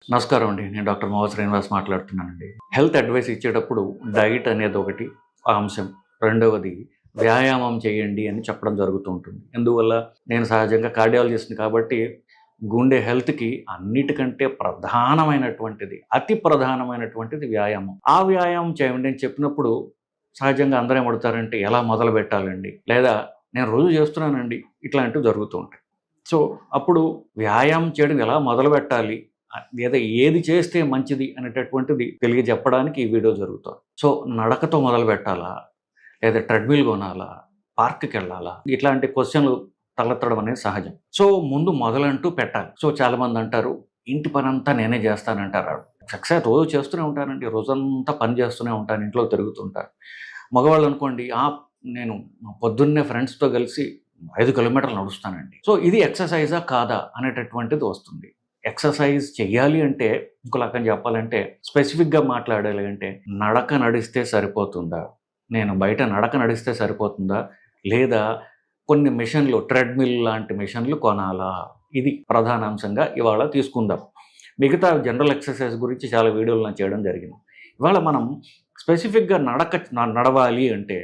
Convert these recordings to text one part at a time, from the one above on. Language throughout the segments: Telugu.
నమస్కారం అండి. నేను డాక్టర్ మోహ శ్రీనివాస్ మాట్లాడుతున్నానండి. హెల్త్ అడ్వైస్ ఇచ్చేటప్పుడు డైట్ అనేది ఒకటి అంశం. రెండవది వ్యాయామం చేయండి అని చెప్పడం జరుగుతూ ఉంటుంది. ఎందువల్ల నేను సహజంగా కార్డియాలజిస్ట్‌ని కాబట్టి గుండె హెల్త్‌కి అన్నిటికంటే ప్రధానమైనటువంటిది, అతి ప్రధానమైనటువంటిది వ్యాయామం. ఆ వ్యాయామం చేయండి అని చెప్పినప్పుడు సహజంగా అందరూ ఏమడుగుతారంటే ఎలా మొదలుపెట్టాలండి? లేదా నేను రోజు చేస్తున్నానండి. ఇట్లాంటివి జరుగుతూ ఉంటాయి. సో, అప్పుడు వ్యాయామం చేయడం ఎలా మొదలుపెట్టాలి? లేదా ఏది చేస్తే మంచిది అనేటటువంటిది తెలియజెప్పడానికి ఈ వీడియో జరుగుతోంది. సో, నడకతో మొదలుపెట్టాలా? లేదా ట్రెడ్‌మిల్ కొనాలా? పార్క్‌కెళ్ళాలా? ఇట్లాంటి క్వెషన్‌లు తలెత్తడం అనేది సహజం. సో, ముందు మొదలంటూ పెట్టాలి. సో, చాలామంది అంటారు, ఇంటి పనంతా నేనే చేస్తానంటారు. చక్కగా రోజు చేస్తూనే ఉంటానండి. రోజంతా పని చేస్తూనే ఉంటాను. ఇంట్లో తిరుగుతుంటాను. మగవాళ్ళు అనుకోండి, నేను పొద్దున్నే ఫ్రెండ్స్‌తో కలిసి 5 కిలోమీటర్లు నడుస్తానండి. సో, ఇది ఎక్సర్‌సైజా? కాదా? అనేటటువంటిది వస్తుంది. ఎక్సర్‌సైజ్ చెయ్యాలి అంటే ఇంకో రకంగా చెప్పాలంటే స్పెసిఫిక్‌గా మాట్లాడాలి అంటే నడక నడిస్తే సరిపోతుందా? నేను బయట నడక నడిస్తే సరిపోతుందా? లేదా కొన్ని మిషన్‌లు ట్రెడ్‌మిల్ లాంటి మిషన్‌లు కొనాలా? ఇది ప్రధాన అంశంగా ఇవాళ తీసుకుందాం. మిగతా జనరల్ ఎక్సర్‌సైజ్ గురించి చాలా వీడియోలు నేను చేయడం జరిగింది. ఇవాళ మనం స్పెసిఫిక్‌గా నడవాలి అంటే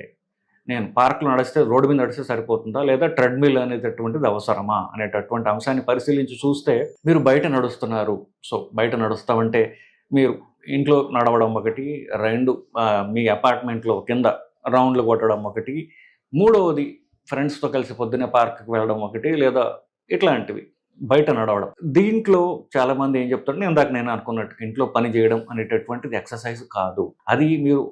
నేను పార్క్‌లో నడిస్తే రోడ్డు మీద నడిస్తే సరిపోతుందా? లేదా ట్రెడ్‌మిల్ అనేటటువంటిది అవసరమా? అనేటటువంటి అంశాన్ని పరిశీలించి చూస్తే మీరు బయట నడుస్తున్నారు. సో, బయట నడుస్తామంటే మీరు ఇంట్లో నడవడం ఒకటి, 2 మీ అపార్ట్‌మెంట్‌లో కింద రౌండ్‌లు కొట్టడం ఒకటి, మూడవది ఫ్రెండ్స్‌తో కలిసి పొద్దున్నే పార్క్‌కి వెళ్ళడం ఒకటి లేదా ఇట్లాంటివి బయట నడవడం. దీంట్లో చాలామంది ఏం చెప్తారంటే ఇందాక నేను అనుకున్నట్టు ఇంట్లో పని చేయడం అనేటటువంటిది ఎక్సర్‌సైజ్ కాదు. అది మీరు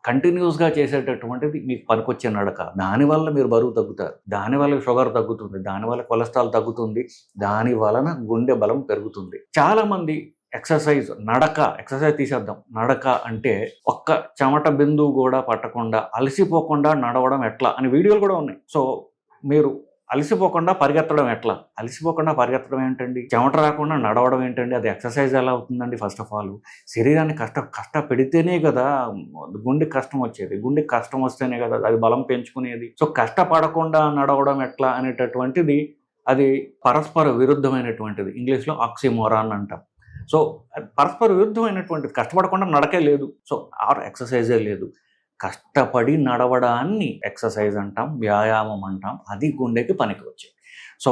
కంటిన్యూస్‌గా చేసేటటువంటిది మీకు పనికొచ్చే నడక. దానివల్ల మీరు బరువు తగ్గుతారు. దానివల్ల షుగర్ తగ్గుతుంది. దానివల్ల కొలెస్ట్రాల్ తగ్గుతుంది. దాని వలన గుండె బలం పెరుగుతుంది. చాలామంది ఎక్సర్సైజ్ తీసేద్దాం. నడక అంటే ఒక్క చెమట బిందువు గూడా పట్టకుండా, అలసిపోకుండా నడవడం ఎట్లా అని వీడియోలు కూడా ఉన్నాయి. సో, మీరు అలసిపోకుండా పరిగెత్తడం ఎట్లా? అలసిపోకుండా పరిగెత్తడం ఏంటండి? చెమట రాకుండా నడవడం ఏంటండి? అది ఎక్సర్సైజ్ ఎలా అవుతుందండి ఫస్ట్ ఆఫ్ ఆల్? శరీరాన్ని కష్టపెడితేనే కదా గుండెకి కష్టం వచ్చేది. గుండెకి కష్టం వస్తేనే కదా అది బలం పెంచుకునేది. సో, కష్టపడకుండా నడవడం ఎట్లా అనేటటువంటిది అది పరస్పర విరుద్ధమైనటువంటిది. ఇంగ్లీష్‌లో ఆక్సిమోరాన్ అంటాం. సో, పరస్పర విరుద్ధమైనటువంటిది. కష్టపడకుండా నడకే లేదు. సో, ఎక్సర్సైజే లేదు. కష్టపడి నడవడాన్ని ఎక్సర్సైజ్ అంటాం, వ్యాయామం అంటాం. అది గుండెకి పనికొచ్చేది. సో,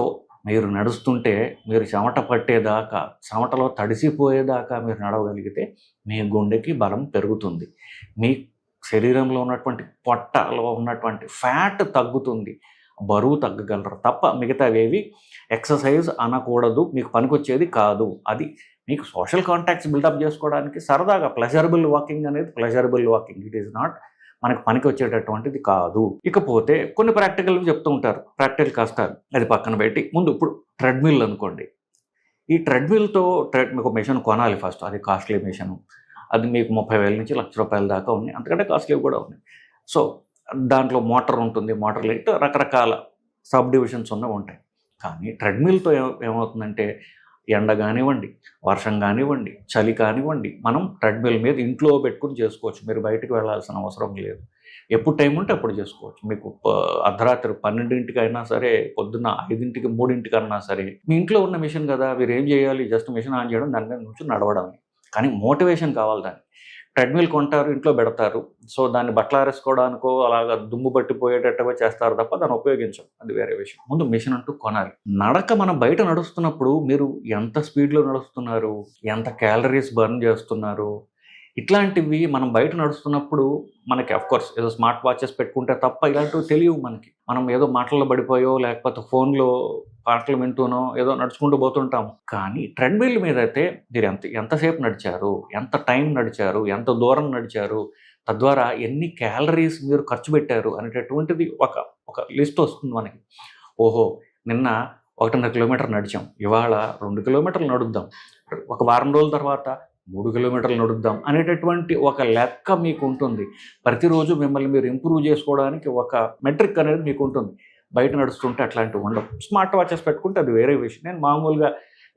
మీరు నడుస్తుంటే మీరు చెమట పట్టేదాకా, చెమటలో తడిసిపోయేదాకా మీరు నడవగలిగితే మీ గుండెకి బలం పెరుగుతుంది. మీ శరీరంలో ఉన్నటువంటి పొట్టలో ఉన్నటువంటి ఫ్యాట్ తగ్గుతుంది. బరువు తగ్గగలరు తప్ప మిగతావేవి ఎక్సర్సైజ్ అనకూడదు. మీకు పనికొచ్చేది కాదు. అది మీకు సోషల్ కాంటాక్ట్స్ బిల్డప్ చేసుకోవడానికి సరదాగా ప్లెజరబుల్ వాకింగ్ అనేది pleasurable walking. It is not మనకు పనికి వచ్చేటటువంటిది కాదు. ఇకపోతే కొన్ని ప్రాక్టికల్‌వి చెప్తూ ఉంటారు. ప్రాక్టికల్ కష్టాలు అది పక్కన పెట్టి ముందు ఇప్పుడు ట్రెడ్‌మిల్ అనుకోండి. ఈ ట్రెడ్‌మిల్‌తో మీకు మెషిన్ కొనాలి ఫస్ట్. అది కాస్ట్‌లీ మెషిను. అది మీకు 30,000 నుంచి ₹1,00,000 దాకా ఉన్నాయి. అంతకంటే కాస్ట్‌లీవి కూడా ఉన్నాయి. సో, దాంట్లో మోటార్ ఉంటుంది. మోటార్‌లో ఇటు రకరకాల సబ్ డివిజన్స్ ఉన్నవి ఉంటాయి. కానీ ట్రెడ్‌మిల్‌తో ఏమవుతుందంటే ఎండ గానివ్వండి, వర్షం గానివ్వండి, చలి కానివ్వండి, మనం ట్రెడ్‌మిల్ మీద ఇంట్లో పెట్టుకొని చేసుకోవచ్చు. మీరు బయటకి వెళ్ళాల్సిన అవసరం లేదు. ఎప్పుడు టైం ఉంటే అప్పుడు చేసుకోవచ్చు. మీకు అర్ధరాత్రి 12:00కైనా సరే, పొద్దున్న 5:00, 3:00కన్నా సరే, మీ ఇంట్లో ఉన్న మిషన్ గదా! మీరేం జేయాలి? జస్ట్ మిషన్ ఆన్ చేయడం, దాని మీద నుంచొని నడవడమే. కానీ మోటివేషన్ కావాలి దానికి. ట్రెడ్‌మిల్ కొంటారు, ఇంట్లో బెడతారు. సో, దాన్ని బట్టలారేసుకోవడానికో అలాగా దుమ్ము పట్టిపోయేటట్టుగా చేస్తారు తప్ప దాన్ని ఉపయోగించరు. అది వేరే విషయం. ముందు మిషన్ అంటూ కొనాలి. నడక మనం బయట నడుస్తున్నప్పుడు మీరు ఎంత స్పీడ్‌లో నడుస్తున్నారు? ఎంత క్యాలరీస్ బర్న్ చేస్తున్నారు? ఇట్లాంటివి మనం బయట నడుస్తున్నప్పుడు మనకి ఆఫ్‌కోర్స్ ఏదో స్మార్ట్ వాచెస్ పెట్టుకుంటే తప్ప ఇలాంటివి తెలియవు మనకి. మనం ఏదో మాటల్లో పడిపోయో, లేకపోతే ఫోన్‌లో పాటలు వింటూనో ఏదో నడుచుకుంటూ పోతుంటాం. కానీ ట్రెడ్‌మిల్ మీదైతే మీరు ఎంతసేపు నడిచారు? ఎంత టైం నడిచారు? ఎంత దూరం నడిచారు? తద్వారా ఎన్ని క్యాలరీస్ మీరు ఖర్చు పెట్టారు అనేటటువంటిది ఒక లిస్ట్ వస్తుంది మనకి. ఓహో! నిన్న 1.5 కిలోమీటర్ నడిచాం. ఇవాళ 2 కిలోమీటర్లు నడుద్దాం. ఒక వారం రోజుల తర్వాత 3 కిలోమీటర్లు నడుద్దాం అనేటటువంటి ఒక లెక్క మీకుంటుంది. ప్రతిరోజు మిమ్మల్ని మీరు ఇంప్రూవ్ చేసుకోవడానికి ఒక మెట్రిక్ అనేది మీకుంటుంది. బయట నడుస్తుంటే అట్లాంటివి ఉండవు. స్మార్ట్ వాచెస్ పెట్టుకుంటే అది వేరే విషయం. నేను మామూలుగా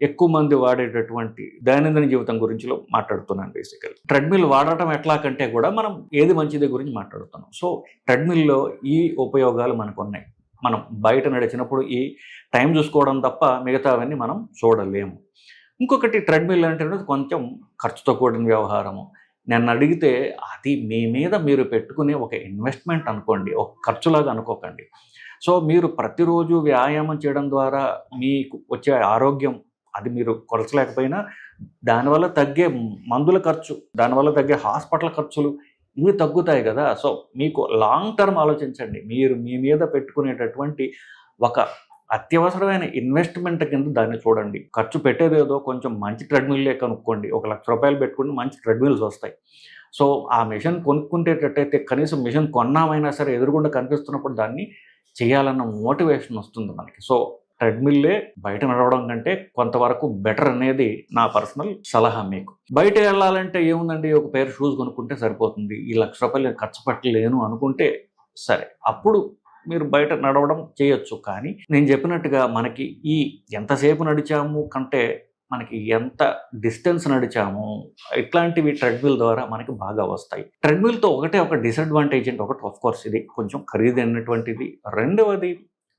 ఎక్కువ మంది వాడేటటువంటి దైనందిన జీవితం గురించిలో మాట్లాడుతున్నాను బేసికల్లీ. ట్రెడ్‌మిల్ వాడటం ఎట్లాగంటే కూడా మనం ఏది మంచిది గురించి మాట్లాడుతున్నాం. సో, ట్రెడ్‌మిల్‌లో ఈ ఉపయోగాలు మనకున్నాయి. మనం బయట నడిచినప్పుడు ఈ టైం చూసుకోవడం తప్ప మిగతావన్నీ మనం చూడలేము. ఇంకొకటి ట్రెడ్మిల్ అంటే కొంచెం ఖర్చుతో కూడిన వ్యవహారము. నన్ను అడిగితే అది మీ మీద మీరు పెట్టుకునే ఒక ఇన్వెస్ట్‌మెంట్ అనుకోండి. ఒక ఖర్చులాగా అనుకోకండి. సో, మీరు ప్రతిరోజు వ్యాయామం చేయడం ద్వారా మీకు వచ్చే ఆరోగ్యం అది మీరు కొలచలేకపోయినా దానివల్ల తగ్గే మందుల ఖర్చు, దానివల్ల తగ్గే హాస్పిటల్ ఖర్చులు ఇవి తగ్గుతాయి గదా! సో, మీకు లాంగ్ టర్మ్ ఆలోచించండి. మీరు మీ మీద పెట్టుకునేటటువంటి ఒక అత్యవసరమైన ఇన్వెస్ట్‌మెంట్ కింద దాన్ని చూడండి. ఖర్చు పెట్టేదేదో కొంచెం మంచి ట్రెడ్‌మిల్లే కొనుక్కోండి. ఒక రూ. 1,00,000 పెట్టుకుంటే మంచి ట్రెడ్‌మిల్స్ వస్తాయి. సో, ఆ మెషిన్ కొనుక్కుంటేటట్టయితే కనీసం మెషిన్ కొన్నామైనా సరే ఎదురుగుండా కనిపిస్తున్నప్పుడు దాన్ని చేయాలన్న మోటివేషన్ వస్తుంది మనకి. సో, ట్రెడ్‌మిల్లే బయట నడవడం కంటే కొంతవరకు బెటర్ అనేది నా పర్సనల్ సలహా మీకు. బయట ఎళ్ళాలంటే ఏముందండి, ఒక పెయిర్ షూస్ కొనుక్కుంటే సరిపోతుంది. ఈ రూ. 1,00,000 నేను ఖర్చు పెట్టలేను అనుకుంటే సరే. అప్పుడు మీరు బయట నడవడం చేయొచ్చు. కానీ నేను చెప్పినట్టుగా మనకి ఈ ఎంతసేపు నడిచాము కంటే మనకి ఎంత డిస్టెన్స్ నడిచాము ఇట్లాంటివి ట్రెడ్‌మిల్ ద్వారా మనకి బాగా వస్తాయి. ట్రెడ్‌మిల్‌తో ఒకటే ఒక డిసడ్వాంటేజ్ అంటే ఒకటి ఆఫ్‌కోర్స్ ఇది కొంచెం ఖరీదైనటువంటిది. రెండవది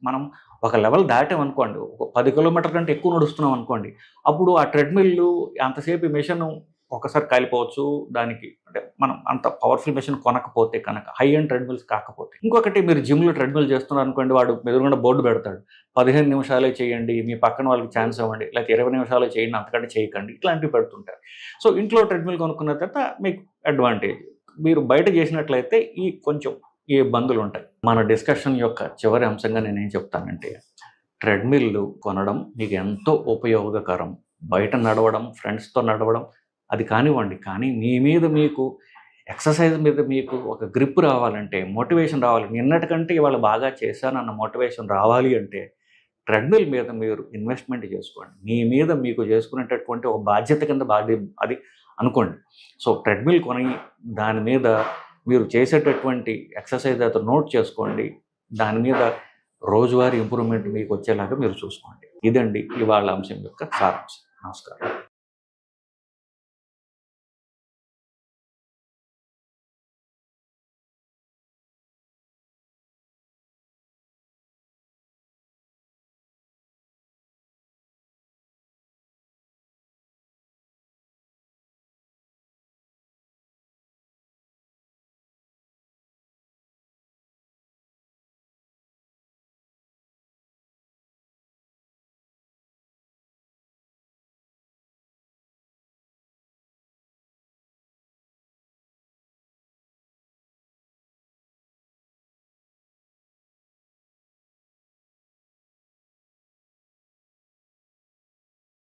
మనం ఒక లెవెల్ దాటామనుకోండి, ఒక 10 కిలోమీటర్ల కంటే ఎక్కువ నడుస్తున్నాం అనుకోండి, అప్పుడు ఆ ట్రెడ్‌మిల్లు అంతసేపు ఈ మెషిను ఒక్కసారి కాలిపోవచ్చు. దానికి అంటే మనం అంత పవర్‌ఫుల్ మెషిన్ కొనకపోతే కనుక, హై ఎండ్ ట్రెడ్‌మిల్స్ కాకపోతే. ఇంకొకటి మీరు జిమ్‌లో ట్రెడ్‌మిల్ చేస్తున్నారనుకోండి, వాడు ఎదురుగుండా బోర్డ్ పెడతాడు. 15 నిమిషాలే చేయండి, మీ పక్కన వాళ్ళకి ఛాన్స్ ఇవ్వండి, లేకపోతే 20 నిమిషాలే చేయండి, అంతకంటే చేయకండి. ఇట్లాంటివి పెడుతుంటారు. సో, ఇంట్లో ట్రెడ్‌మిల్ కొనుక్కున్న తర్వాత మీకు అడ్వాంటేజ్. మీరు బయట చేసినట్లయితే ఈ కొంచెం ఈ ఇబ్బందులుంటాయి. మన డిస్కషన్ యొక్క చివరి అంశంగా నేనేం చెప్తానంటే, ట్రెడ్‌మిల్లు కొనడం మీకు ఎంతో ఉపయోగకరం. బయట నడవడం, ఫ్రెండ్స్‌తో నడవడం అది కానివ్వండి. కానీ మీ మీద మీకు ఎక్సర్సైజ్ మీద మీకు ఒక గ్రిప్ రావాలంటే, మోటివేషన్ రావాలి. నిన్నటికంటే ఇవాళ బాగా చేశానన్న మోటివేషన్ రావాలి అంటే, ట్రెడ్‌మిల్ మీద మీరు ఇన్వెస్ట్‌మెంట్ చేసుకోండి. మీ మీద మీకు చేసుకునేటటువంటి ఒక బాధ్యత కింద అది అనుకోండి. సో, ట్రెడ్‌మిల్ కొని దాని మీద మీరు చేసేటటువంటి ఎక్సర్సైజ్ అయితే నోట్ చేసుకోండి. దాని మీద రోజువారీ ఇంప్రూవ్‌మెంట్ మీకు వచ్చేలాగా మీరు చూసుకోండి. ఇదండి ఇవాళ అంశం యొక్క సారాంశం. నమస్కారం.